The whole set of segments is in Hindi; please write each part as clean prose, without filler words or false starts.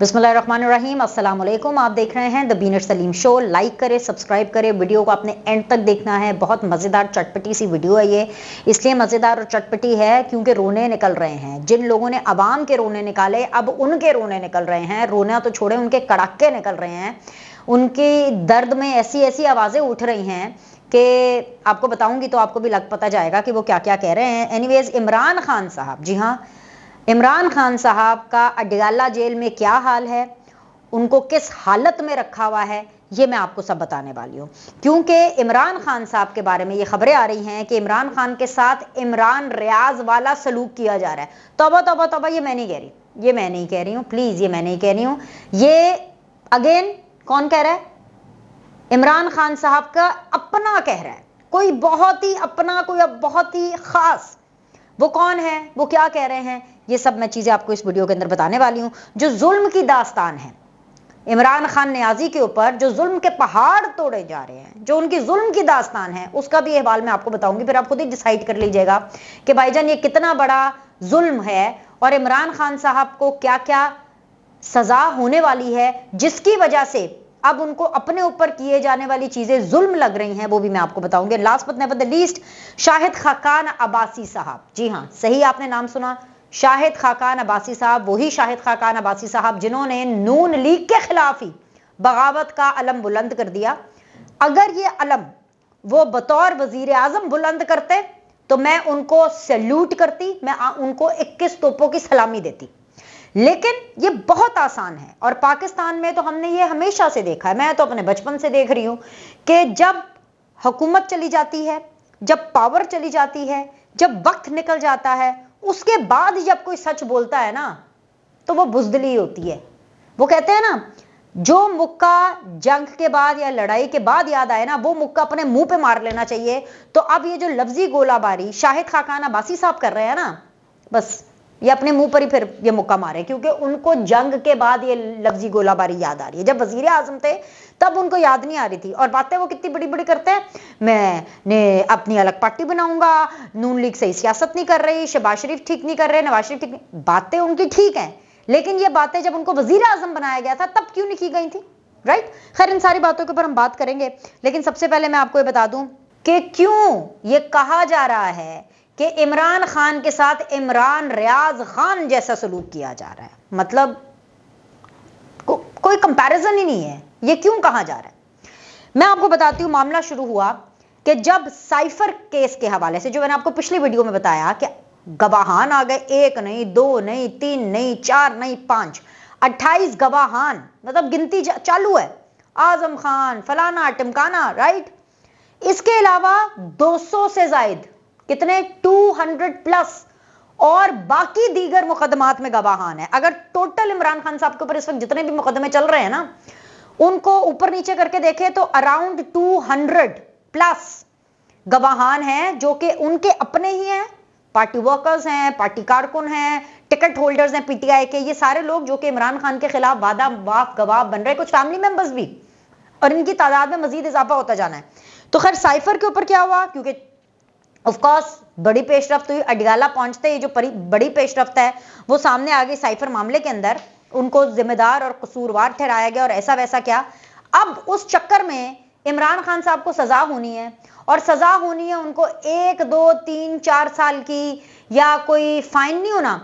बिस्मिल्लाहिर्रहमानिर्रहीम, अस्सलाम वालेकुम। आप देख रहे हैं द बीनर सलीम शो। लाइक करें, सब्सक्राइब करें, वीडियो को आपने एंड तक देखना है। बहुत मज़ेदार चटपटी सी वीडियो है ये। इसलिए मज़ेदार और चटपटी है क्योंकि रोने निकल रहे हैं। जिन लोगों ने अवाम के रोने निकाले, अब उनके रोने निकल रहे हैं। रोना तो छोड़े, उनके कड़ाके निकल रहे हैं। उनकी दर्द में ऐसी ऐसी आवाज़ें उठ रही हैं कि आपको बताऊंगी तो आपको भी लग पता जाएगा कि वो क्या क्या कह रहे हैं। एनीवेज, इमरान खान साहब, जी हाँ, इमरान खान साहब का अडयाला जेल में क्या हाल है, उनको किस हालत में रखा हुआ है, ये मैं आपको सब बताने वाली हूँ। क्योंकि इमरान खान साहब के बारे में ये खबरें आ रही हैं कि इमरान खान के साथ इमरान रियाज वाला सलूक किया जा रहा है। तौबा तौबा तौबा, ये मैं नहीं कह रही, ये मैं नहीं कह रही हूँ, प्लीज़, ये मैं नहीं कह रही हूँ। ये अगेन कौन कह रहा है? इमरान खान साहब का अपना कह रहा है, कोई बहुत ही अपना, कोई बहुत ही खास। वो कौन है, वो क्या कह रहे हैं, ये सब मैं चीज़ें आपको इस वीडियो के अंदर बताने वाली हूँ। जो जुल्म की दास्तान है इमरान खान नियाजी के ऊपर, जो जुल्म के पहाड़ तोड़े जा रहे हैं, जो उनकी जुल्म की दास्तान है, उसका भी अहवाल मैं आपको बताऊंगी। फिर आप खुद ही डिसाइड कर लीजिएगा कि भाईजान ये कितना बड़ा जुल्म है और इमरान खान साहब को क्या क्या सजा होने वाली है, जिसकी वजह से अब उनको अपने ऊपर किए जाने वाली चीजें जुल्म लग रही हैं, वो भी मैं आपको बताऊंगी। Last but never the least, Shahid Khaqan Abbasi साहब, जी हाँ, सही आपने नाम सुना, शाहिद खाकान अब्बासी साहब, वही शाहिद खाकान अब्बासी साहब जिन्होंने नून लीग के खिलाफ ही बगावत का अलम बुलंद कर दिया। अगर ये अलम वो बतौर वजीर आजम बुलंद करते तो मैं उनको सैल्यूट करती, मैं उनको 21 तोपों की सलामी देती। लेकिन ये बहुत आसान है और पाकिस्तान में तो हमने ये हमेशा से देखा है, मैं तो अपने बचपन से देख रही हूं कि जब हुकूमत चली जाती है, जब पावर चली जाती है, जब वक्त निकल जाता है, उसके बाद जब कोई सच बोलता है ना, तो वो बुज़दिली होती है। वो कहते हैं ना, जो मुक्का जंग के बाद या लड़ाई के बाद याद आए ना, वो मुक्का अपने मुंह पे मार लेना चाहिए। तो अब ये जो लफ्जी गोलाबारी शाहिद खाकान अब्बासी साहब कर रहे हैं ना, बस ये अपने मुंह पर ही फिर ये मुक्का मारे, क्योंकि उनको जंग के बाद ये लफ्जी गोलाबारी याद आ रही है। जब वजीर आजम थे तब उनको याद नहीं आ रही थी। और बातें वो कितनी बड़ी बड़ी करते हैं, मैंने अपनी अलग पार्टी बनाऊंगा, नून लीग सही सियासत नहीं कर रही, शहबाज शरीफ ठीक नहीं कर रहे, नवाज शरीफ ठीक नहीं। बातें उनकी ठीक हैं, लेकिन ये बातें जब उनको वजीर आजम बनाया गया था तब क्यों नहीं की गई थी, राइट? खैर, इन सारी बातों के ऊपर हम बात करेंगे, लेकिन सबसे पहले मैं आपको ये बता दूं कि क्यों ये कहा जा रहा है कि इमरान खान के साथ इमरान रियाज खान जैसा सलूक किया जा रहा है। मतलब कोई कंपैरिजन ही नहीं है। ये क्यों कहा जा रहा है, मैं आपको बताती हूँ। मामला शुरू हुआ कि जब साइफर केस के हवाले से, जो मैंने आपको पिछली वीडियो में बताया कि गवाहान आ गए, 1 नहीं, 2 नहीं, 3 नहीं, 4 नहीं, 5, 28 गवाहान, मतलब गिनती चालू है। आजम खान, फलाना टिमकाना, राइट? इसके अलावा 200 से जायद, कितने, 200 प्लस और बाकी दीगर मुकदमात में गवाहान है। अगर टोटल इमरान खान साहब के ऊपर इस वक्त जितने भी मुकदमे चल रहे हैं ना, उनको ऊपर नीचे करके देखें तो अराउंड 200 प्लस गवाहान हैं, जो कि उनके अपने ही हैं, पार्टी वर्कर्स हैं, पार्टी कारकुन हैं, टिकट होल्डर्स हैं पीटीआई के। ये सारे लोग जो कि इमरान खान के खिलाफ वादा वाफ गवाह बन रहे, कुछ फैमिली मेंबर्स भी, और इनकी तादाद में मजीद इजाफा होता जाना है। तो खैर, साइफर के ऊपर क्या हुआ, क्योंकि ऑफ कोर्स बड़ी पेशरफ्त हुई, अडयाला पहुंचते ही जो बड़ी पेशरफ्त है वो सामने आ गई साइफर मामले के अंदर। उनको जिम्मेदार और कसूरवार ठहराया गया और ऐसा वैसा क्या। अब उस चक्कर में इमरान खान साहब को सजा होनी है, और सजा होनी है उनको 1, 2, 3, 4 साल की, या कोई फाइन नहीं होना।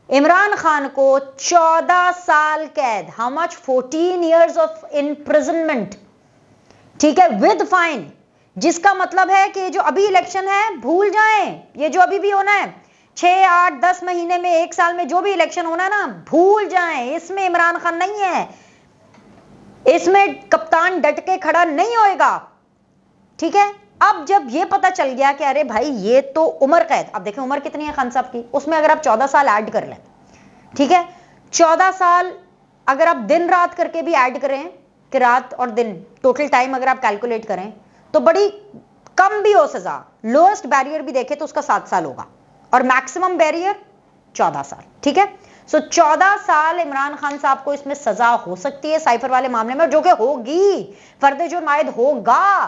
इमरान खान को 14 साल कैद, how much, 14 years of imprisonment, ठीक है, विद फाइन। जिसका मतलब है कि जो अभी इलेक्शन है भूल जाएं, ये जो अभी भी होना है 6, 8, 10 महीने में, 1 साल में जो भी इलेक्शन होना ना, भूल जाएं। इसमें इमरान खान नहीं है, इसमें कप्तान डट के खड़ा नहीं होएगा, ठीक है? अब जब ये पता चल गया कि अरे भाई ये तो उम्र कैद, अब देखें उम्र कितनी है खान साहब की, उसमें अगर आप 14 साल ऐड कर लें, ठीक है, 14 साल अगर आप दिन रात करके भी ऐड करें, कि रात और दिन टोटल टाइम अगर आप कैलकुलेट करें तो बड़ी कम भी हो सजा। लोएस्ट बैरियर भी देखें तो उसका 7 साल होगा, और मैक्सिमम बैरियर 14 साल, ठीक है? सो 14 साल इमरान खान साहब को इसमें सजा हो सकती है साइफर वाले मामले में, जो कि होगी, फर्द जुर्म आयद होगा,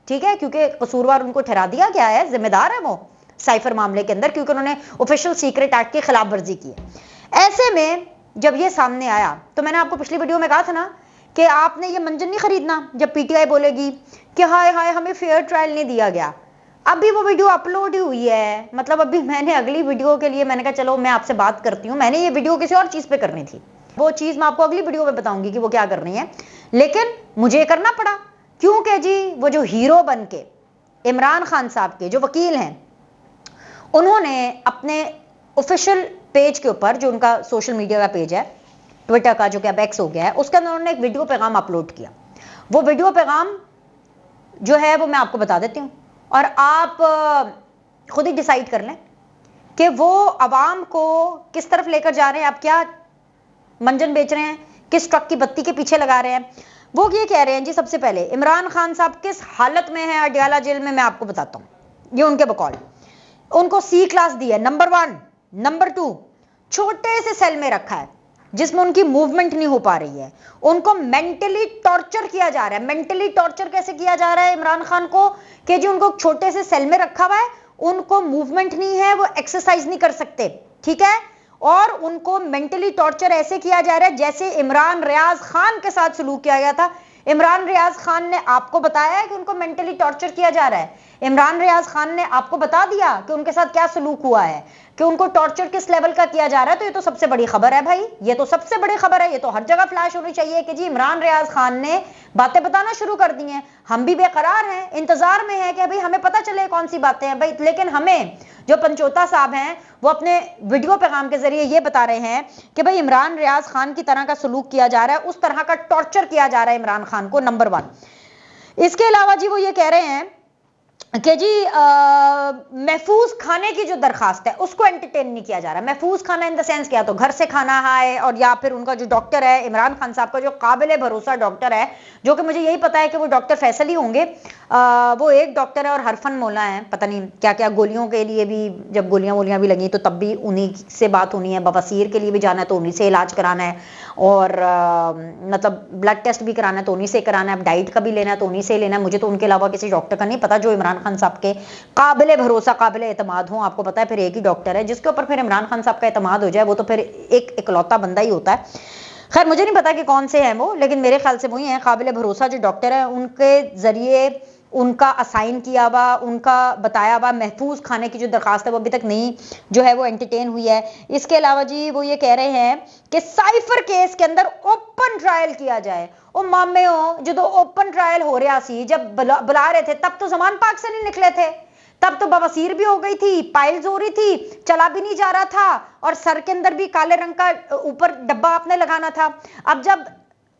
ठीक है? क्योंकि कसूरवार उनको ठहरा दिया गया है, जिम्मेदार है वो साइफर मामले के अंदर, क्योंकि उन्होंने ऑफिशियल सीक्रेट एक्ट की खिलाफ वर्जी की है। ऐसे में जब ये सामने आया तो मैंने आपको पिछली वीडियो में कहा था ना कि आपने ये मंजन नहीं खरीदना जब पीटीआई बोलेगी कि हाय हाय हमें फेयर ट्रायल नहीं दिया गया। अभी वो वीडियो अपलोड ही हुई है, मतलब अभी मैंने अगली वीडियो के लिए मैंने कहा चलो मैं आपसे बात करती हूँ। मैंने ये वीडियो किसी और चीज पे करनी थी, वो चीज मैं आपको अगली वीडियो में बताऊंगी कि वो क्या करनी है, लेकिन मुझे करना पड़ा क्योंकि जी वो जो हीरो बन के इमरान खान साहब के जो वकील हैं, उन्होंने अपने ऑफिशियल पेज के ऊपर, जो उनका सोशल मीडिया का पेज है ट्विटर का, जो कि अब एक्स हो गया है, उसके अंदर उन्होंने एक वीडियो पैगाम अपलोड किया। वो वीडियो पैगाम जो है वो मैं आपको बता देती हूँ और आप खुद ही डिसाइड कर लें कि वो अवाम को किस तरफ लेकर जा रहे हैं, आप क्या मंजन बेच रहे हैं, किस ट्रक की बत्ती के पीछे लगा रहे हैं। वो ये कह रहे हैं जी, सबसे पहले इमरान खान साहब किस हालत में है अडयाला जेल में, मैं आपको बताता हूं। ये उनके बकौल, उनको सी क्लास दी है, नंबर 1, नंबर 2 छोटे से सेल में रखा है जिसमें उनकी मूवमेंट नहीं हो पा रही है, उनको मेंटली टॉर्चर किया जा रहा है। मेंटली टॉर्चर कैसे किया जा रहा है इमरान खान को कि जी उनको छोटे से सेल में रखा हुआ है, उनको मूवमेंट नहीं है, वो एक्सरसाइज नहीं कर सकते, ठीक है, और उनको मेंटली टॉर्चर ऐसे किया जा रहा है जैसे इमरान रियाज खान के साथ सलूक किया गया था। इमरान रियाज खान ने आपको बताया है कि उनको मेंटली टॉर्चर किया जा रहा है, इमरान रियाज खान ने आपको बता दिया कि उनके साथ क्या सलूक हुआ है, कि उनको टॉर्चर किस लेवल का किया जा रहा है। तो ये तो सबसे बड़ी खबर है भाई, ये तो सबसे बड़ी खबर है, ये तो हर जगह फ्लैश होनी चाहिए कि जी इमरान रियाज खान ने बातें बताना शुरू कर दी हैं। हम भी बेकरार हैं, इंतजार में हैं कि भाई हमें पता चले कौन सी बातें हैं भाई, लेकिन हमें जो पंचोता साहब हैं वो अपने वीडियो पैगाम के जरिए ये बता रहे हैं कि भाई इमरान रियाज खान की तरह का सलूक किया जा रहा है, उस तरह का टॉर्चर किया जा रहा है इमरान खान को, नंबर 1। इसके अलावा जी वो ये कह रहे हैं कि जी महफूज खाने की जो दरखास्त है उसको एंटरटेन नहीं किया जा रहा। महफूज खाना इन द सेंस क्या, तो घर से खाना है, और या फिर उनका जो डॉक्टर है इमरान खान साहब का, जो काबिल भरोसा डॉक्टर है, जो कि मुझे यही पता है कि वो डॉक्टर फैसल ही होंगे, वो एक डॉक्टर है और हरफन मौला है, पता नहीं क्या क्या, गोलियों के लिए भी जब गोलियां भी लगी तो तब भी उन्हीं से बात होनी है, बवासीर के लिए भी जाना है तो उन्हीं से इलाज कराना है, और मतलब ब्लड टेस्ट भी कराना है तो उन्हीं से कराना है, डाइट का भी लेना है तो उन्हीं से लेना है। मुझे तो उनके अलावा किसी डॉक्टर का नहीं पता जो इमरान खान साहब के काबिल भरोसा काबिल एतमाद हो। आपको पता है फिर एक ही डॉक्टर है जिसके ऊपर फिर इमरान खान साहब का एतमाद हो जाए, वो तो फिर एक इकलौता बंदा ही होता है। खैर मुझे नहीं पता कि कौन से हैं वो, लेकिन मेरे ख्याल से वही हैं काबिल भरोसा जो डॉक्टर है, उनके जरिए उनका असाइन किया हुआ, उनका बताया हुआ महफूज खाने की जो दरखास्त है वो अभी तक नहीं जो है वो एंटरटेन हुई है। इसके अलावा जी वो ये कह रहे हैं कि साइफर केस के अंदर ओपन ट्रायल किया जाए। ओ मामे हो, जो तो ओपन ट्रायल हो रहा सी, जब बुला रहे थे तब तो जमान पाक से नहीं निकले थे, तब तो बवासीर भी हो गई थी, पाइल्स हो रही थी, चला भी नहीं जा रहा था, और सर के अंदर भी काले रंग का ऊपर डब्बा आपने लगाना था। अब जब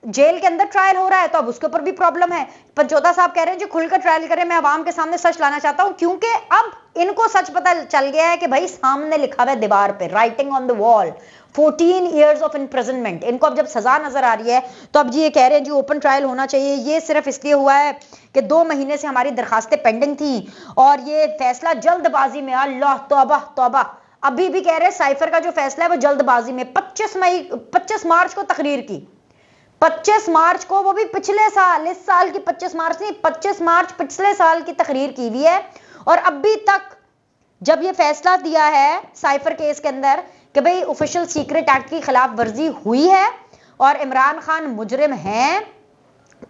जेल के अंदर ट्रायल हो रहा है तो अब उसके ऊपर भी प्रॉब्लम है। पंचोता साहब कह रहे हैं जो खुलकर ट्रायल करें, मैं आवाम के सामने सच लाना चाहता हूं, क्योंकि अब इनको सच पता चल गया है कि भाई सामने लिखा हुआ है दीवार पे, writing on the wall, 14 years of imprisonment. इनको अब जब सजा नजर आ रही है तो अब जी ये कह रहे हैं जी ओपन ट्रायल होना चाहिए। ये सिर्फ इसलिए हुआ है कि 2 महीने से हमारी दरखास्तें पेंडिंग थी और ये फैसला जल्दबाजी में, अल्लाह तौबा तौबा, अभी भी कह रहे हैं साइफर का जो फैसला है वो जल्दबाजी में 25 मार्च को तकरीर की, 25 मार्च को, वो भी पिछले साल, इस साल की 25 मार्च नहीं, 25 मार्च पिछले साल की तकरीर की हुई है। और अभी तक जब ये फैसला दिया है साइफर केस के अंदर कि भाई ऑफिशियल सीक्रेट एक्ट की खिलाफ वर्जी हुई है और इमरान खान मुजरिम हैं,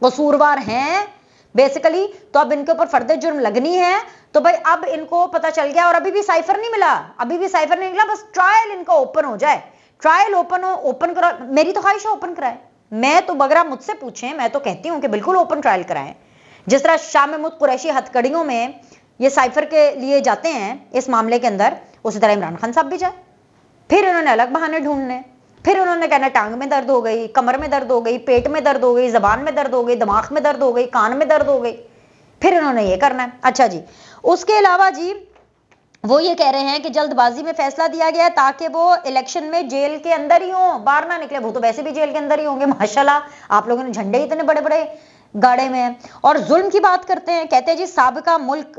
कसूरवार हैं बेसिकली, तो अब इनके ऊपर फर्द जुर्म लगनी है। तो भाई अब इनको पता चल गया और अभी भी साइफर नहीं मिला, अभी भी साइफर नहीं मिला, बस ट्रायल इनका ओपन हो जाए, ट्रायल ओपन करा। मेरी तो ख्वाहिश है ओपन कराए, मैं तो बगैर मुझसे पूछें मैं तो कहती हूं कि बिल्कुल ओपन ट्रायल कराएं। जिस तरह शाह महमूद कुरैशी हथकड़ियों में ये साइफर के लिए जाते हैं इस मामले के अंदर, उसी तरह इमरान खान साहब भी जाए। फिर इन्होंने अलग बहाने ढूंढने, फिर उन्होंने कहना टांग में दर्द हो गई, कमर में दर्द हो गई, पेट में दर्द हो गई, जबान में दर्द हो गई, दिमाग में दर्द हो गई, कान में दर्द हो गई, फिर इन्होंने ये करना है। अच्छा जी, उसके अलावा जी वो ये कह रहे हैं कि जल्दबाजी में फैसला दिया गया ताकि वो इलेक्शन में जेल के अंदर ही हो, बाहर ना निकले। वो तो वैसे भी जेल के अंदर ही होंगे, माशाल्लाह, आप लोगों ने झंडे इतने बड़े बड़े गाड़े में हैं। और जुल्म की बात करते हैं, कहते हैं जी साबिका मुल्क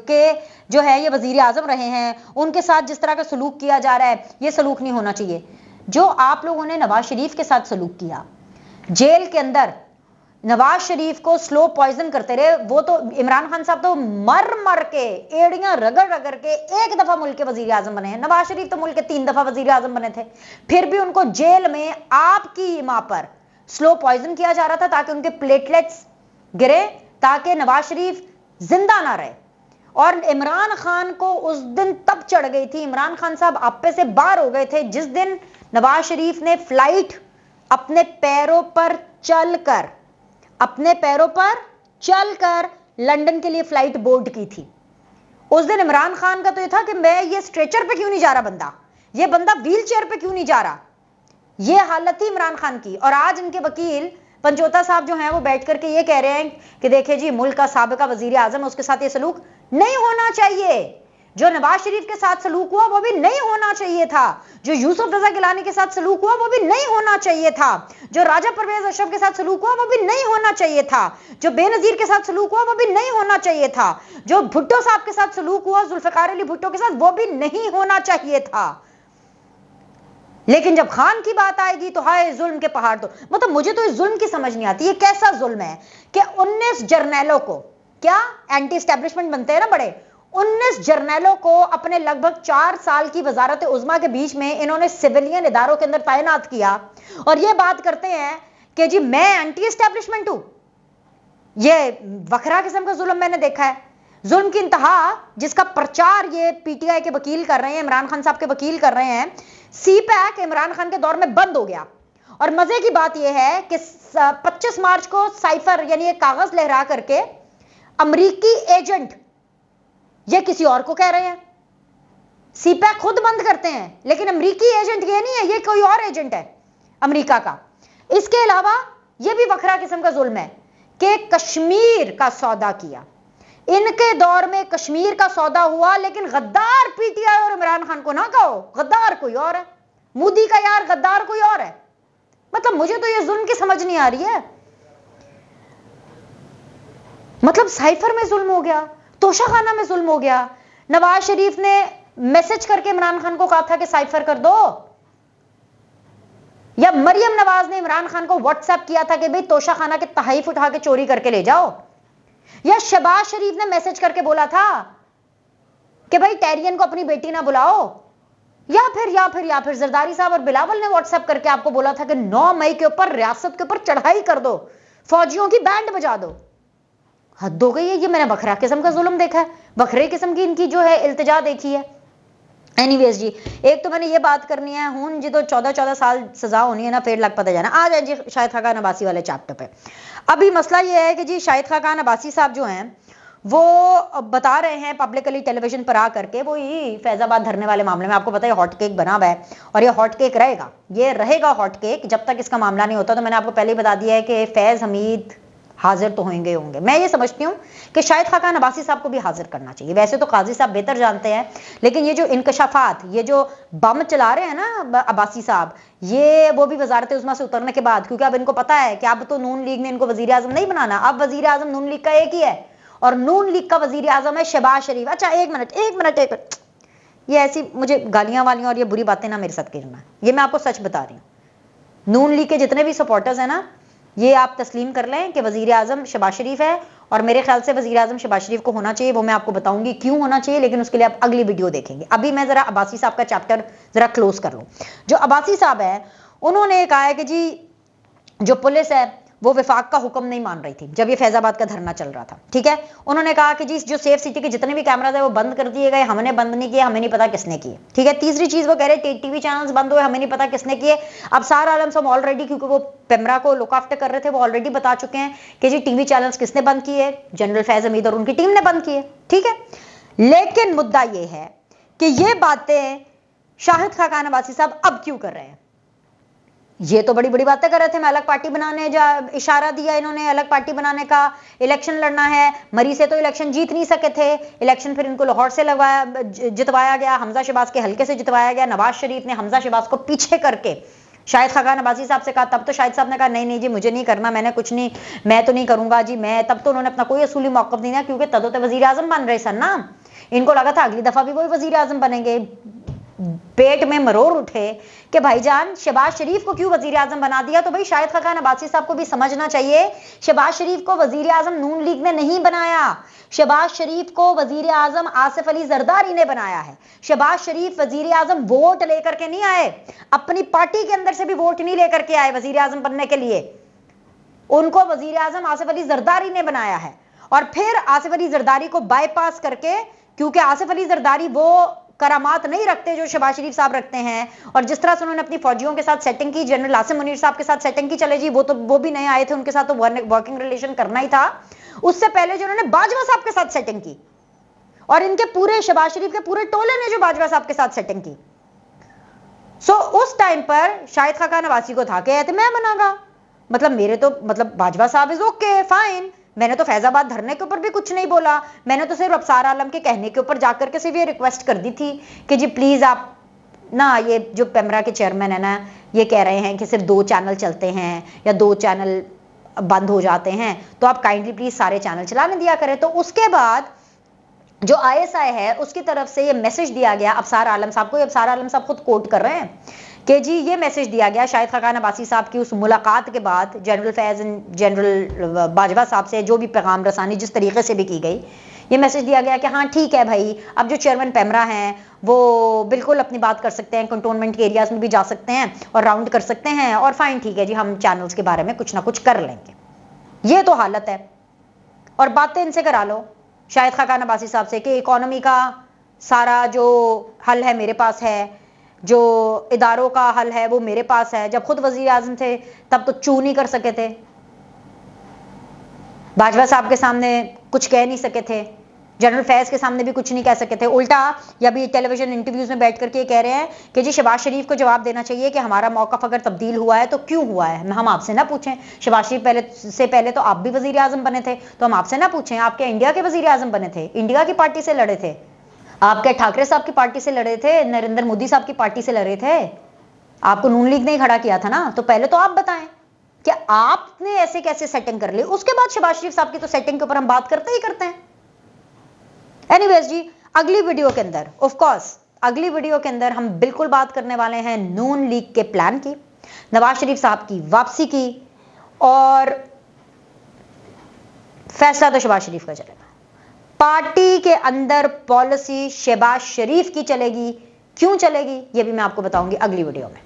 के जो है ये वजीर आजम रहे हैं, उनके साथ जिस तरह का सलूक किया जा रहा है ये सलूक नहीं होना चाहिए। जो आप लोगों ने नवाज शरीफ के साथ सलूक किया जेल के अंदर, नवाज शरीफ को स्लो पॉइजन करते रहे। वो तो इमरान खान साहब तो मर मर के, एड़ियां रगड़ रगड़ के एक दफा मुल्क के वजीर आजम बने हैं। नवाज शरीफ तो मुल्क के 3 दफा वजीर आजम बने थे, फिर भी उनको जेल में आपकी मां पर स्लो पॉइजन किया जा रहा था ताकि उनके प्लेटलेट्स गिरे, ताकि नवाज शरीफ जिंदा ना रहे। और इमरान खान को उस दिन तब चढ़ गई थी, इमरान खान साहब आपे से बाहर हो गए थे जिस दिन नवाज शरीफ ने फ्लाइट अपने पैरों पर चलकर लंदन के लिए फ्लाइट बोर्ड की थी। उस दिन इमरान खान का तो यह था कि मैं ये स्ट्रेचर पे क्यों नहीं जा रहा, ये बंदा व्हील चेयर पे क्यों नहीं जा रहा। ये हालत थी इमरान खान की। और आज इनके वकील पंचोता साहब जो हैं वो बैठ करके ये कह रहे हैं कि देखिए जी, मुल्क का साबिका वजीर आजम है, उसके साथ ये सलूक नहीं होना चाहिए। जो नवाज शरीफ के साथ सलूक हुआ वो भी नहीं होना चाहिए था, जो यूसुफ रजा गिलानी के साथ सलूक हुआ वो भी नहीं होना चाहिए था, जो राजा परवेज अशरफ के साथ सलूक हुआ वो भी नहीं होना चाहिए था, जो बेनजीर के साथ सलूक हुआ वो भी नहीं होना चाहिए था, जो भुट्टो साहब के साथ सलूक हुआ जुल्फिकार अली भुट्टो के साथ वो भी नहीं होना चाहिए था। लेकिन जब खान की बात आएगी तो हाय जुल्म के पहाड़। तो मतलब मुझे तो इस जुल्म की समझ नहीं आती, ये कैसा जुल्म है कि 19 जर्नैलों को, क्या एंटी एस्टेब्लिशमेंट बनते हैं ना बड़े, 19 जर्नैलों को अपने लगभग 4 साल की वजारत उज़्मा के बीच में इन्होंने सिविलियन इदारों के अंदर तैनात किया और ये बात करते हैं कि जी मैं एंटी एस्टेब्लिशमेंट हूं। ये वखरा किस्म का जुल्म मैंने देखा है। जुल्म की इंतहा जिसका प्रचार ये पीटीआई के वकील कर रहे हैं, इमरान खान साहब के वकील कर रहे हैं। सीपैक इमरान खान के दौर में बंद हो गया और मजे की बात यह है कि 25 मार्च को साइफर यानी एक कागज लहरा करके अमरीकी एजेंट ये किसी और को कह रहे हैं। सीपैक खुद बंद करते हैं लेकिन अमरीकी एजेंट ये नहीं है, ये कोई और एजेंट है अमरीका का। इसके अलावा यह भी वखरा किस्म का जुल्म है कि कश्मीर का सौदा किया। इनके दौर में कश्मीर का सौदा हुआ लेकिन गद्दार पीटीआई और इमरान खान को ना कहो, गद्दार कोई और है, मोदी का यार गद्दार कोई और है। मतलब मुझे तो ये जुल्म की समझ नहीं आ रही है। मतलब साइफर में जुल्म हो गया, तोशाखाना में जुल्म हो गया। नवाज शरीफ ने मैसेज करके इमरान खान को कहा था कि साइफर कर दो, या मरियम नवाज ने इमरान खान को व्हाट्सएप किया था कि भाई तोशाखाना के तहाइफ उठा के चोरी करके ले जाओ, या शहबाज शरीफ ने मैसेज करके बोला था कि भाई टैरियन को अपनी बेटी ना बुलाओ, या फिर जरदारी साहब और बिलावल ने व्हाट्सएप करके आपको बोला था कि 9 मई के ऊपर रियासत के ऊपर चढ़ाई कर दो, फौजियों की बैंड बजा दो। हद हो गई है। ये मैंने बखरा किस्म का जुल्म देखा है, बखरे किस्म की इनकी जो है इल्तिजा देखी है। एनीवेज जी, एक तो मैंने ये बात करनी है, हूं जी तो 14 साल सजा होनी है ना, फिर लग पता जाना। आ जाए जी शाहिद खाकान अब्बासी वाले चैप्टर पे। अभी मसला ये है कि जी शाहिद खाकान अब्बासी साहब जो हैं वो बता रहे हैं पब्लिकली टेलीविजन पर आ करके, वो ही फैजाबाद धरने वाले मामले में, आपको पता है हॉट केक बना हुआ है और ये हॉट केक रहेगा, ये रहेगा हॉट केक जब तक इसका मामला नहीं होता। तो मैंने आपको पहले ही बता दिया है कि फैज हमीद हाजिर तो होंगे। मैं ये समझती हूँ कि शाहिद खाकान अब्बासी साहब को भी हाजिर करना चाहिए। वैसे तो काजी साहब बेहतर जानते हैं, लेकिन ये जो इंकशाफात, ये जो बम चला रहे हैं ना अब्बासी साहब, ये वो भी वजारत उज़्मा से उतरने के बाद, क्योंकि अब इनको पता है कि अब तो नून लीग ने इनको वजीर आजम नहीं बनाना, अब वजीर आजम नून लीग का एक ही है और नून लीग का वजीर आजम है शहबाज शरीफ। अच्छा एक मिनट, ये ऐसी मुझे गालियां वालियां और ये बुरी बातें ना मेरे साथ करना, ये मैं आपको सच बता रही हूँ। नून लीग के जितने भी सपोर्टर्स हैं ना, ये आप तस्लीम कर लें कि वजीर आजम शहबाज शरीफ है और मेरे ख्याल से वजीर आजम शहबाज शरीफ को होना चाहिए। वो मैं आपको बताऊंगी क्यों होना चाहिए, लेकिन उसके लिए आप अगली वीडियो देखेंगे। अभी मैं जरा अब्बासी साहब का चैप्टर जरा क्लोज कर लूं। जो अब्बासी साहब है उन्होंने कहा है कि जी जो पुलिस है वो विफाक का हुक्म नहीं मान रही थी जब ये फैजाबाद का धरना चल रहा था, ठीक है। उन्होंने कहा कि जी जो सेफ सिटी के जितने भी कैमराज है वो बंद कर दिए गए, हमने बंद नहीं किए, हमें नहीं पता किसने किए, ठीक है। तीसरी चीज वो कह रहे टीवी चैनल्स बंद हुए, हमें नहीं पता किसने किए। अब सारा आलम सब ऑलरेडी, क्योंकि वो पेमरा को लुक आफ्टर कर रहे थे, वो ऑलरेडी बता चुके हैं कि जी टीवी चैनल्स किसने बंद किए, जनरल फैज हमीद और उनकी टीम ने बंद किए, ठीक है। लेकिन मुद्दा ये है कि ये बातें शाहिद खाकान अब्बासी साहब अब क्यों कर रहे हैं। ये तो बड़ी बड़ी बातें कर रहे थे, मैं अलग पार्टी बनाने इशारा दिया इन्होंने, अलग पार्टी बनाने का, इलेक्शन लड़ना है। मरी से तो इलेक्शन जीत नहीं सके थे, इलेक्शन फिर इनको लाहौर से जितवाया गया, हमजा शहबाज के हल्के से जितवाया गया। नवाज शरीफ ने हमजा शहबाज को पीछे करके शाहिद खाकान अब्बासी साहब से कहा, तब तो शाहिद साहब ने कहा नहीं जी मुझे नहीं करना, मैंने कुछ नहीं, मैं तो नहीं करूंगा जी मैं। तब तो उन्होंने अपना कोई असूली मौक़िफ़ नहीं दिया, क्योंकि तब तो वजीर आजम बन रहे सन ना, इनको लगा था अगली दफा भी वही वजीर आजम बनेंगे। पेट में मरोड़ उठे कि भाईजान शहबाज शरीफ को क्यों वजीर आजम बना दिया। तो भाई शाहिद खाकान अब्बासी साहब को भी समझना चाहिए, शहबाज शरीफ को वजीर आजम नून लीग ने नहीं बनाया, शहबाज शरीफ को वजीर आजम आसिफ अली जरदारी ने बनाया है। शहबाज शरीफ वजीर आजम वोट लेकर के नहीं आए, अपनी पार्टी के अंदर से भी वोट नहीं लेकर के आए वजीर आजम बनने के लिए, उनको वजीर आजम आसिफ अली जरदारी ने बनाया है। और फिर आसिफ अली जरदारी को बाईपास करके, क्योंकि आसिफ अली जरदारी वो करामात नहीं रखते जो शहबाज शरीफ साहब रखते हैं, और जिस तरह से उन्होंने अपनी फौजियों के साथ सेटिंग की, जनरल आसिम मुनीर साहब के साथ सेटिंग की, चले जी वो भी नए आए थे, उनके साथ तो वर्किंग रिलेशन करना ही था। उससे पहले जो उन्होंने बाजवा साहब के साथ सेटिंग की, और इनके पूरे शहबाज शरीफ के पूरे टोले ने जो बाजवा साहब के साथ सेटिंग की, उस टाइम पर शाहिद खाकान अब्बासी को था कि मैं बनागा, मतलब मेरे तो मतलब बाजवा साहब इज ओके फाइन, मैंने तो फैजाबाद धरने के ऊपर भी कुछ नहीं बोला, मैंने तो सिर्फ अफसार आलम के कहने के ऊपर जाकर के सिर्फ ये रिक्वेस्ट कर दी थी कि जी प्लीज आप ना, ये जो पेमरा के चेयरमैन है ना, ये कह रहे हैं कि सिर्फ 2 चैनल चलते हैं या 2 चैनल बंद हो जाते हैं, तो आप काइंडली प्लीज सारे चैनल चलाने दिया करें। तो उसके बाद जो ISI है उसकी तरफ से ये मैसेज दिया गया अफसार आलम साहब को, अफसार आलम साहब खुद कोट कर रहे हैं कि जी ये मैसेज दिया गया शाहिद खाकान अब्बासी साहब की उस मुलाकात के बाद general Faiz and general Bajwa साहब से जो भी पैगाम रसानी जिस तरीके से भी की गई, ये मैसेज दिया गया कि हाँ ठीक है भाई, अब जो चेयरमैन पेमरा हैं वो बिल्कुल अपनी बात कर सकते हैं, कंटोनमेंट के एरियाज में भी जा सकते हैं और राउंड कर सकते हैं, और फाइन ठीक है जी, हम चैनल्स के बारे में कुछ ना कुछ कर लेंगे। ये तो हालत है, और बातें इनसे करा लो शाहिद खाकान अब्बासी साहब से कि इकोनॉमी का सारा जो हल है मेरे पास है, जो इदारों का हल है वो मेरे पास है। जब खुद वजीर आजम थे तब तो चू नहीं कर सके थे, बाजवा साहब के सामने कुछ कह नहीं सके थे, जनरल फैज के सामने भी कुछ नहीं कह सके थे, उल्टा या भी टेलीविजन इंटरव्यूज में बैठ करके कह रहे हैं कि जी शहबाज शरीफ को जवाब देना चाहिए कि हमारा मौक़िफ़ अगर तब्दील हुआ है तो क्यों हुआ है, हम आपसे ना पूछें। शहबाज शरीफ पहले तो आप भी वजीर आजम बने थे, तो हम आपसे ना पूछें, आपके इंडिया के वजीर आजम बने थे, इंडिया की पार्टी से लड़े थे, आपके ठाकरे साहब की पार्टी से लड़े थे, नरेंद्र मोदी साहब की पार्टी से लड़े थे, आपको नून लीग ने ही खड़ा किया था ना, तो पहले तो आप बताएं कि आपने ऐसे कैसे सेटिंग कर ली। उसके बाद शहबाज शरीफ साहब की तो सेटिंग के ऊपर हम बात करते ही करते हैं। एनीवेज जी, अगली वीडियो के अंदर ऑफ कोर्स अगली वीडियो के अंदर हम बिल्कुल बात करने वाले हैं नून लीग के प्लान की, नवाज शरीफ साहब की वापसी की, और फैसला तो शहबाज शरीफ का चलेगा। पार्टी के अंदर पॉलिसी शहबाज शरीफ की चलेगी, क्यों चलेगी ये भी मैं आपको बताऊंगी अगली वीडियो में।